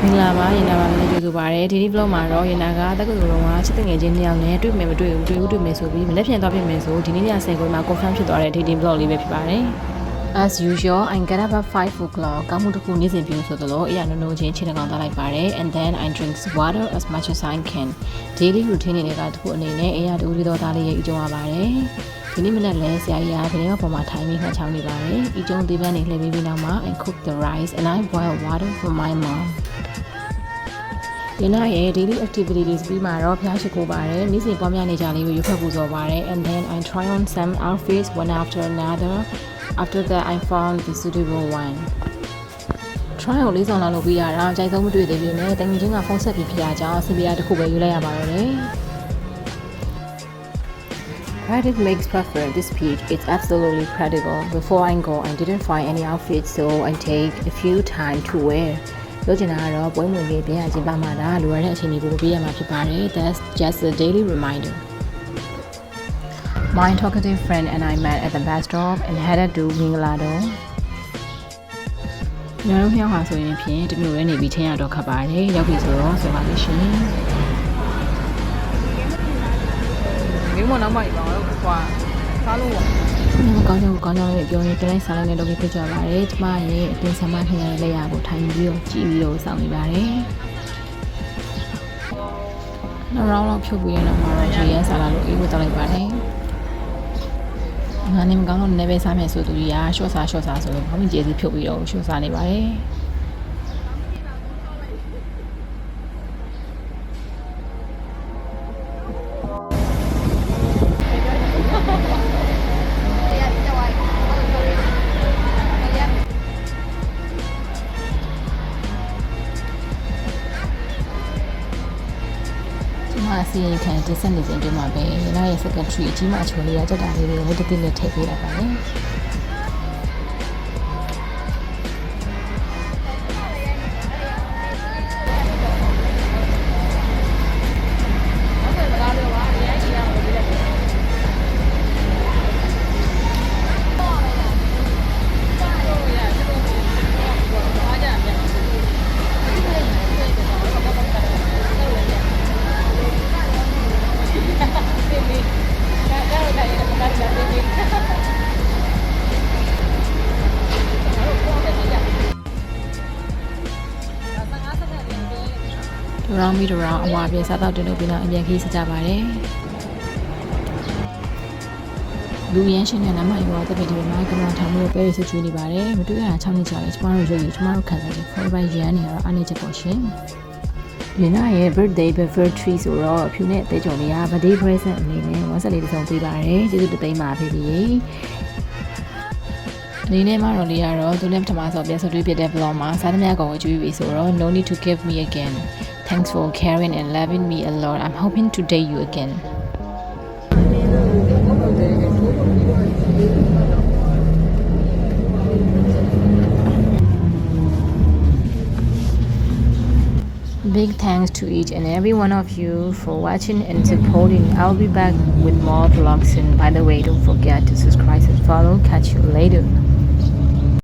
မင်္ဂလာပါရင်နာပါလည်းကြိုဆိုပါရစေဒီနေ့ vlog မှာတော့ရင်နာကတက္ကသိုလ်တော်ကချစ်တဲ့ငယ်ချင်းနှစ်ယောက်နဲ့တွေ့မယ်မတွေ့ဘူးတွေ့မယ်ဆိုပြီးမနေ့ပြန်သွားပြင်မယ်ဆိုဒီနေ့ည10:00ခွဲမှာ confirm ဖြစ်သွားတဲ့ dating vlog လေးပဲဖြစ်ပါတယ် As usual I get up at 5 o'clock ကောင်းမှုတစ်ခုနေ့စဉ်ပြုဆိုသလိုအရာနိုးချင်းခြေထောက်သားလိုက်ပါတယ် and then I drink water as much as I can daily routine တွေကတခုအနေနဲ့အရာတူတော်သားလေးရဲ့အကျုံးရပါတယ်ဒီနေ့မနက်လဲဆရာကြီးကဗနေပေါ်မှာထိုင်ပြီးနှချောင်းနေပါတယ်အကျုံးသေးပန်းနေလှည့်ပြီးနောက်မှာ I cook the rice and I boil water for my momဒီနေ့ရဲ့ daily activities ပြီးမှာတော့ဖျားရှိခိုးပါတယ်နေ့စဉ်ပွားများနေကြလေးကိုရွတ်ဖတ်ပူဇော်ပါတယ် and then I try on some outfits one after another after that I found the suitable one try ကိုလေးဆောင်လာလို့ပြီးရတာအကြိုက်ဆုံးမတွေ့သေးဘူးနဲ့တကယ်ချင်းကဖုန်းဆက်ပြီးဖြစ်ရကြောင်းအစီအပြားတစ်ခုပဲယူလိုက်ရပါတော့တယ် Practice makes perfect. This peak is absolutely practical. Before I go, I didn't find any outfits, so I take a few time to wear. ပြောချင်တာကတော့ပွဲဝင်ကြီးပြန်အချင်းပါမှာဒါလိုရတဲ့အချိန်တွေကိုပြရမှာဖြစ်ပါတယ် That's just a daily reminder. My talkative friend and I met at the bus stop and headed to Mingalado. ညလုံးမြောက်ဟာဆိုရင်ဖြင့်တမျိုးရဲနေပြီးထင်းရတော့ခတ်ပါတယ်ရောက်ပြီဆိုတော့ဆိုပါလို့ရှင်မင်းမနောက်မှပါတော့ကွာစားလို့ဒီမှာကောင်းကြောင်းလေးပြောရင်တိုင်းစားလိုက်တဲ့တော့ဖြစ်ကြပါတယ်ကျမရဲ့အတင်းဆမ်းမထင်ရတဲ့လက်ရကိုထိုင်ပြီးတော့ကြည့်ပြီးတော့စောင့်နေပါတယ်နောက်တော့ဖြုတ်ပြီးရတော့မှာတော့ရေရစားလာလို့အေးဝတ်တော့လိုက်ပါတယ်ငါနေမကောင်းတော့နည်းပဲစားမယ်ဆိုသူကြီးကရှော့စားဆိုလို့ဘာမှကျေစီဖြုတ်ပြီးတော့ရှော့စားနေပါတယ်စီရင်ခံတင်ဆက်နေစဉ်အတွင်းမှာပဲရနာရဲ့ secretary အကြီးမချိုလေးရကြက်တာလေးတွေတစ်တိနဲ့ထည့်ပေးလိုက်ပါတယ် round ပြီးတော့အဝါပြစားတော့တင်လို့ပြီးတော့အပြန်ခီးစကြပါတယ်လူရန်ရှင်နဲ့နမရောတပည့်တွေမှာကမ္ဘာထောင်လို့ပဲရစ်ချူနေပါတယ်မတွေ့ရတာ6နှစ်ကြာလဲကျမတို့ရုပ်ရည်ကျမတို့ခံစားချက် forever ရန်နေရတော့အားနေချက်ပေါ့ရှင်ဒီနေ့ရဲ့ birthday tree ဆိုတော့အဖြူနဲ့အသေးကြော်လေးက birthday present အနေနဲ့ဝတ်ဆက်လေးတစ်စုံပေးပါတယ်ကျေးဇူးတင်ပါဖေဖေဒီနေ့မှတော့လေးရတော့သူနဲ့ပထမဆုံးပြန်ဆွေးနွေးပြတဲ့ vlog မှာစားသမျှကောင်ကိုကြွေးပြီးဆိုတော့ no need to give me again thanks for caring and loving me a lot I'm hoping to date you again Big thanks to each and every one of you for watching and supporting. I'll be back with more vlogs soon. By the way, don't forget to subscribe and follow. Catch you later.